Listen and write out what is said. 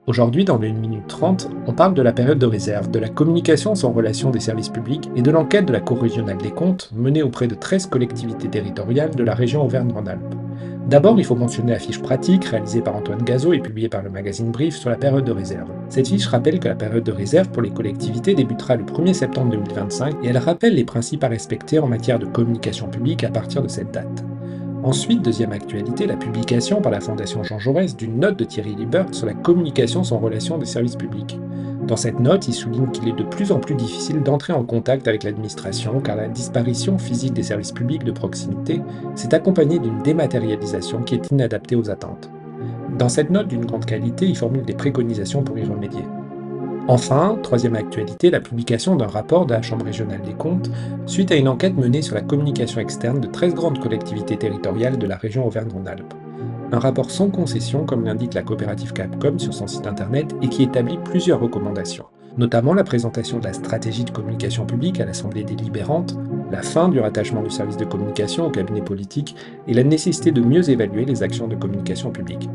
Aujourd'hui, dans le 1 minute 30, on parle de la période de réserve, de la communication sans relation des services publics et de l'enquête de la Cour régionale des comptes menée auprès de 13 collectivités territoriales de la région Auvergne-Rhône-Alpes. D'abord, il faut mentionner la fiche pratique réalisée par Antoine Gazeau et publiée par le magazine Brief sur la période de réserve. Cette fiche rappelle que la période de réserve pour les collectivités débutera le 1er septembre 2025 et elle rappelle les principes à respecter en matière de communication publique à partir de cette date. Ensuite, deuxième actualité, la publication par la Fondation Jean Jaurès d'une note de Thierry Libert sur la communication sans relation des services publics. Dans cette note, il souligne qu'il est de plus en plus difficile d'entrer en contact avec l'administration car la disparition physique des services publics de proximité s'est accompagnée d'une dématérialisation qui est inadaptée aux attentes. Dans cette note d'une grande qualité, il formule des préconisations pour y remédier. Enfin, troisième actualité, la publication d'un rapport de la Chambre régionale des comptes suite à une enquête menée sur la communication externe de 13 grandes collectivités territoriales de la région Auvergne-Rhône-Alpes. Un rapport sans concession, comme l'indique la coopérative Capcom sur son site internet, et qui établit plusieurs recommandations, notamment la présentation de la stratégie de communication publique à l'Assemblée délibérante, la fin du rattachement du service de communication au cabinet politique et la nécessité de mieux évaluer les actions de communication publique.